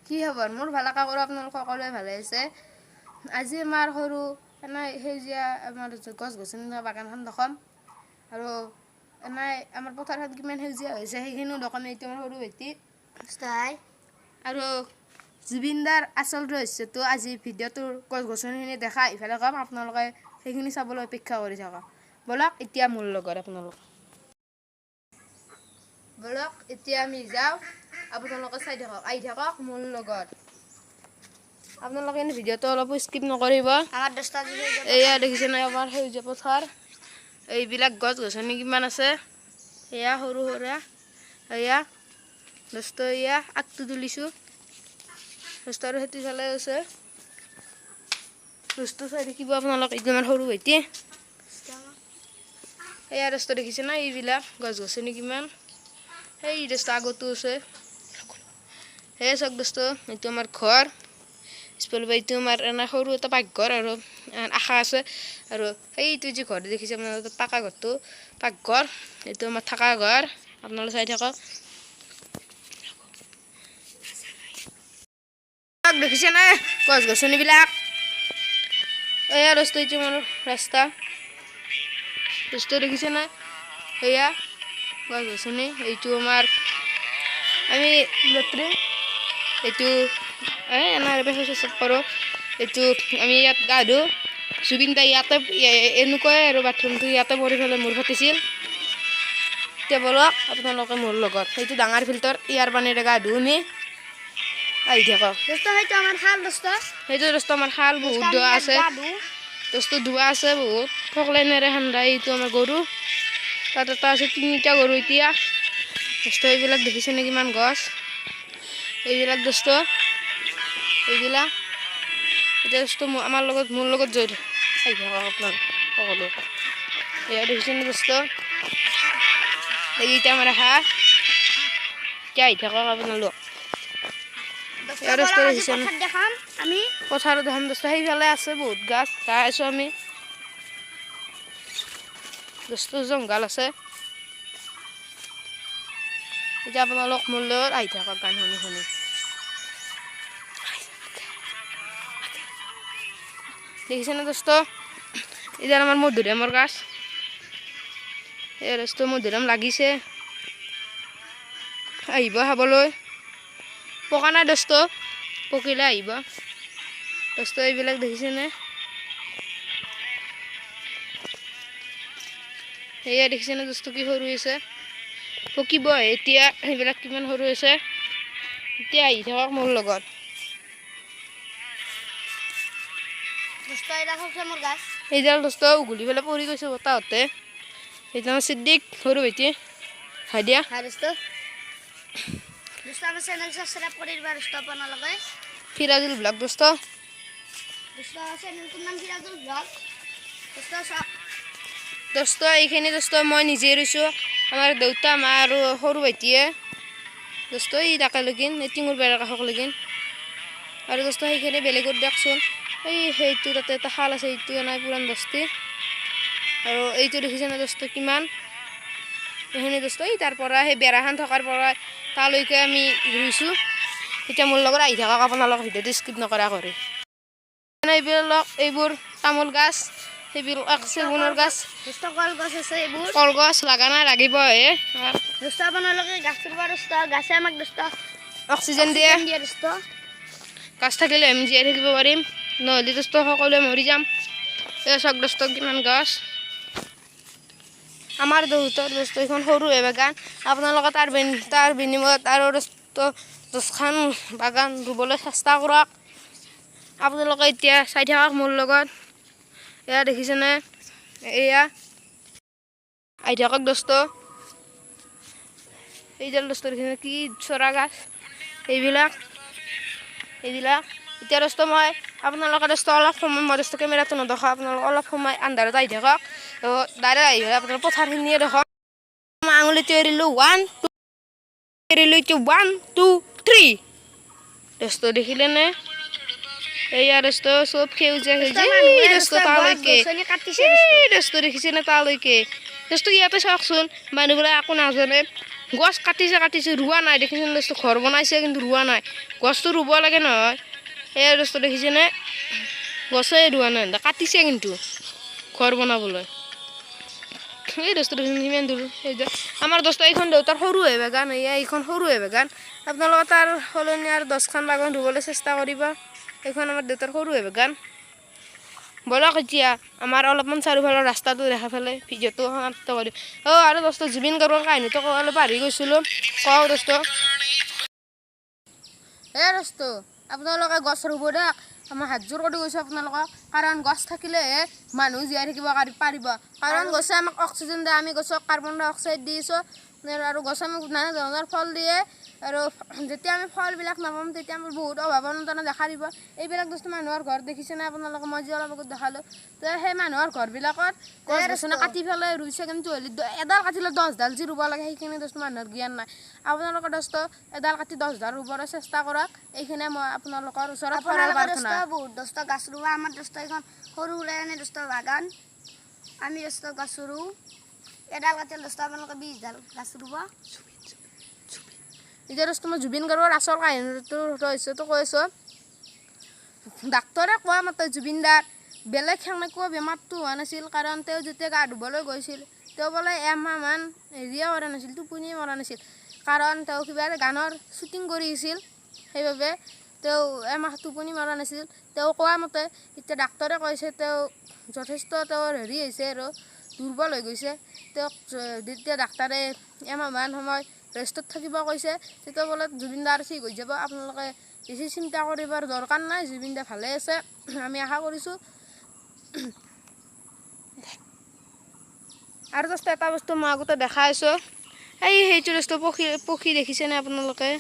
কি খবৰ? মোৰ ভাল আশা কৰোঁ আপোনালোক সকলোৱে ভালে আছে। আজি আমাৰ সৰু এনাই সেউজীয়া আমাৰ গছ-গছনি বাগানখন দেখাম আৰু এনাই আমাৰ পথাৰখন কিমান সেউজীয়া হৈছে সেইখিনিও দেখাম। এইটো আমাৰ সৰু ভাইটি আৰু জুবিনদাৰ আচল ৰহস্যটো আজি ভিডিঅ'টোৰ গছ-গছনিখিনি দেখা ইফালে কম, আপোনালোকে সেইখিনি চাবলৈ অপেক্ষা কৰি থাকক। বলক এতিয়া মোৰ লগত বলক এতিয়া আমি যাওঁ, আপোনালোকে চাই থাকক, আহি থাকক মোৰ লগত। আপোনালোকে ভিডিঅ'টো অলপ স্কিপ নকৰিব। এয়া দেখিছে নাই আমাৰ সেউজীয়া পথাৰ, এইবিলাক গছ-গছনি কিমান আছে, এয়া সৰু সুৰা, এয়া দস্ত এয়া আগটো তুলিছোঁ দস্ত আৰু সেইটো চালে আছে দস্ত চাই দেখিব আপোনালোক। এইটো আমাৰ সৰু ভাইটি, এয়া দস্ত দেখিছে না এইবিলাক গছ-গছনি কিমান, সেই দস্ত আগতো আছে, সেই চাওক দস্ত এইটো আমাৰ ঘৰ, এইটো আমাৰ এনে সৰু এটা পাকঘৰ আৰু আশা আছে। আৰু সেইটো যে ঘৰ দেখিছে আপোনালোকে পাকা ঘৰটো পাকঘৰ, এইটো আমাৰ থাকা ঘৰ, আপোনালোকে চাই থাকক। দেখিছে নাই গছ-গছনিবিলাক, এয়া দস্ত এইটো আমাৰ ৰাস্তা দস্ত দেখিছে নাই, এয়া গছ-গছনি, এইটো আমাৰ আমি লেট্ৰিন, এইটো এনাৰ চেষ্টা কৰোঁ, এইটো আমি ইয়াত গা ধুওঁ। জুবিন দাই ইয়াতে এনেকুৱাই আৰু বাথৰুমটো ইয়াতে পৰি পেলাই মূৰ ফাটিছিল। এতিয়া বলক আপোনালোকে মোৰ লগত, সেইটো ডাঙৰ ফিল্টাৰ, ইয়াৰ পানীৰে গা ধুওঁ আমি, আহি থাকক। সেইটো দস্ত আমাৰ শাল বহুত ধোৱা আছে, দস্ত ধোৱা আছে বহুত ফকলেনেৰে খান্দা। এইটো আমাৰ গৰু, তাত এটা আছে 3টা গৰু এতিয়া দস্ত। এইবিলাক দেখিছে নে কিমান গছ, এইবিলাক দস্ত এইবিলাক এতিয়া দস্ত আমাৰ লগত মোৰ লগত জড়িত। আহি থাকক আপোনালোক সকলো, এয়া দেখিছে নে দস্ত, এইকেইটা আমাৰ হাঁহ, এতিয়া আহি থাকক আপোনালোক। পথাৰত দেখাম দস্ত, সেইফালে আছে বহুত গাছ, চাই আছোঁ আমি দস্ত, জংঘল আছে। এতিয়া আপোনালোক মোৰ লগত আহি থাকক গান শুনি শুনি। দেখিছে নে দস্ত, এতিয়া আমাৰ মধুৰিআমৰ গাছ, এই দস্ত মধুৰিআম লাগিছে, আহিব খাবলৈ। পকা নাই দস্ত, পকিলে আহিব দস্ত। এইবিলাক দেখিছেনে, সেয়া দেখিছেনে দস্ত কি সৰু হৈছে, পকিব এতিয়া, সেইবিলাক কিমান সৰু হৈছে। এতিয়া আহি থাকক মোৰ লগত। এইডাল দস্ত উঘলি পেলাই পৰি গৈছে বতাহতে, সেইটো আমাৰ চিদ্দিক সৰু ভাইটি, হয় দিয়া। ফিৰাজুল ব্লগ দস্ত, দস্ত এইখিনি দস্ত মই নিজে ৰুইছোঁ, আমাৰ দেউতা মা আৰু সৰু ভাইটিয়ে দস্ত। এই ডাকালৈকিন এই টিঙৰ বেৰৰ কাষলৈকিন, আৰু দস্ত সেইখিনি বেলেগত দিয়কচোন। সেইটো তাতে এটা খাল আছে, এইটো নাই পুৰাণ বস্তি, আৰু এইটো দেখিছেনে দস্ত কিমান, সেইখিনি দস্ত এই তাৰ পৰা সেই বেৰাখান থকাৰ পৰা তালৈকে আমি ৰুইছোঁ। এতিয়া মোৰ লগত আহি থাকক আপোনালোক, ভিডিঅ'টো স্কিপ নকৰা কৰি। এইবোৰ তামোল গাছ, সেইবিলাক চেগুনৰ গাছ, কলগছ লগা নাই, লাগিবহে। অক্সিজেন দিয়ে, গাছ থাকিলে আমি জীয়াই থাকিব পাৰিম, নহ'লে দস্ত সকলোৱে মৰি যাম। এই চাওক দস্ত কিমান গছ, আমাৰ দেউতাৰ দস্ত এইখন সৰুহে বাগান, আপোনালোকে তাৰ বিনিময়ত আৰু দস্ত 10খন বাগান ৰুবলৈ চেষ্টা কৰক। আপোনালোকে এতিয়া চাই থাকক মোৰ লগত, এয়া দেখিছেনে, এয়া আহি থাকক দস্ত। এইডাল দস্ত দেখিছেনে কি চৰা গাছ, এইবিলাক এতিয়া দস্ত মই আপোনালোকে দস্ত অলপ সময়, মই দস্ত কেমেৰাটো নেদেখাওঁ, আপোনালোকে অলপ সময় আন্ধাৰত আহি থাকক, ডাইৰেক্ট আহি পেলাই আপোনালোকে পথাৰখিনিয়ে দেখক। মই আঙুলিটো এৰিলোঁ, 1 2 এৰিলোঁ, এতিয়া 1 2 3 দস্ত দেখিলেনে, এইয়া দস্ত চব সেউজীয়া সেউজীয়া দস্ত তালৈকে, দস্ত দেখিছেনে তালৈকে দস্ত। ইয়াতে চাওকচোন মানুহবিলাক একো নাজানে, গছ কাটিছে ৰোৱা নাই দেখিছেনে দোস্ত ঘৰ বনাইছে কিন্তু ৰোৱা নাই গছটো ৰুব লাগে নহয় এই দোস্ত দেখিছেনে গছে ৰোৱা নাই কাটিছে কিন্তু ঘৰ বনাবলৈ এই দোস্ত ইমান দূৰ এই যে আমাৰ দোস্ত এইখন দেউতাৰ সৰুহে বাগান এইখন সৰুহে বাগান আপোনালোকে তাৰ সলনি আৰু 10খন বাগান ৰুবলৈ চেষ্টা কৰিব এইখন আমাৰ দেউতাৰ সৰুহে বাগান বলক এতিয়া আমাৰ অলপমান চাৰিওফালৰ ৰাস্তাটো দেখা পালে ভিডিঅ'টো সমাপ্ত কৰি আৰু দোস্ত জুবিন গাৰ্গৰ কাহিনীটো অলপ পাহৰি গৈছিলোঁ কওঁ দোস্ত দোস্ত আপোনালোকে গছ ৰুব দিয়ক আমাৰ হাতযোৰ কৰি গৈছোঁ আপোনালোকক কাৰণ গছ থাকিলেহে মানুহ জীয়াই থাকিব পাৰিব কাৰণ গছে আমাক অক্সিজেন দিয়ে আমি গছক কাৰ্বন ডাই অক্সাইড দিছোঁ আৰু গছে আমাক নানা ধৰণৰ ফল দিয়ে আৰু যেতিয়া আমি ফলবিলাক নাপাম তেতিয়া আমাৰ বহুত অভাৱনতা দেখা দিব এইবিলাক দোস্ত মানুহৰ ঘৰ দেখিছেনে আপোনালোকে মই যি অলপ আগত দেখালোঁ তো সেই মানুহৰ ঘৰবিলাকত গছ গছনি কাটি পেলাই ৰুইছে কিন্তু এডাল কাটিলে 10ডাল যি ৰুব লাগে সেইখিনি দোস্ত মানুহৰ জ্ঞান নাই আপোনালোকে দোস্ত এডাল কাটি 10ডাল ৰুবলৈ চেষ্টা কৰক এইখিনিয়ে মই আপোনালোকৰ ওচৰত প্ৰাৰ্থনা বহুত দোস্ত গাছ ৰুৱা আমাৰ দোস্ত এখন সৰু ওলাই আনে দোস্ত বাগান আমি দোস্ত গাছ ৰুওঁ এডাল কাটিলে দোস্ত আপোনালোকে 20ডাল গাছ ৰুব এতিয়া দোস্ত মই জুবিন গাৰ্গৰ আচল কাহিনীটো ৰহস্যটো কৈছোঁ ডাক্তৰে কোৱা মতে জুবিন দাৰ বেলেগ সেনেকুৱা বেমাৰটো হোৱা নাছিল কাৰণ তেওঁ যেতিয়া গা ধুবলৈ গৈছিল তেওঁ বোলে এমাহমান হেৰিয়ে কৰা নাছিল টোপনিয়ে মৰা নাছিল কাৰণ তেওঁ কিবা গানৰ শ্বুটিং কৰি আছিল সেইবাবে তেওঁ এমাহ টোপনি মৰা নাছিল তেওঁ কোৱা মতে এতিয়া ডাক্তৰে কৈছে তেওঁ যথেষ্ট তেওঁৰ হেৰি হৈছে আৰু দুৰ্বল হৈ গৈছে তেওঁক যেতিয়া ডাক্তৰে এমাহমান সময় ৰেষ্টত থাকিব কৈছে তেতিয়া বোলে জুবিন দা ঠিক হৈ যাব আপোনালোকে বেছি চিন্তা কৰিবৰ দৰকাৰ নাই জুবিন দা ভালে আছে আমি আশা কৰিছোঁ আৰু দোস্ত এটা বস্তু মই আগতে দেখাই আছোঁ সেইটো দোস্ত পক্ষী দেখিছেনে আপোনালোকে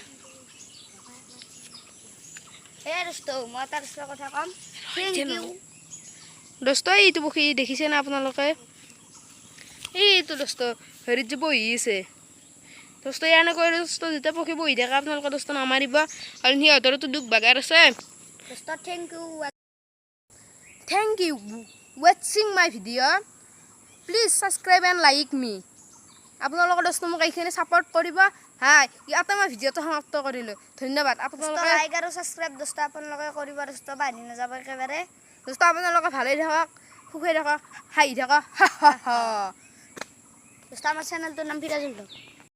দোস্ত মই এটা দোস্তৰ কথা ক'ম থেংক ইউ দোস্ত এইটো পক্ষী দেখিছেনে আপোনালোকে এইটো দোস্ত হেৰিত যে বহি আছে দোস্ত এনেকৈ দোস্ত যেতিয়া পক্ষী বহি থাকে আপোনালোকে দোস্ত নামাৰিব আৰু সিহঁতৰতো দুখ বাগাৰ আছে দোস্ত থেংক ইউ ৱাচিং my video' please subscribe and like me আপোনালোকে দোস্ত মোক এইখিনি ছাপোৰ্ট কৰিব হাই ইয়াতে মই ভিডিঅ'টো সমাপ্ত কৰিলোঁ ধন্যবাদ আপোনালোকে লাইক আৰু ছাবস্ক্ৰাইব দোস্ত আপোনালোকে কৰিব দোস্ত বাঢ়ি নাযাব একেবাৰে দোস্ত আপোনালোকে ভালেই থাকক সুখে থাকক হাঁহি থাকক দোস্ত আমাৰ চেনেলটোৰ নাম ফিৰাজ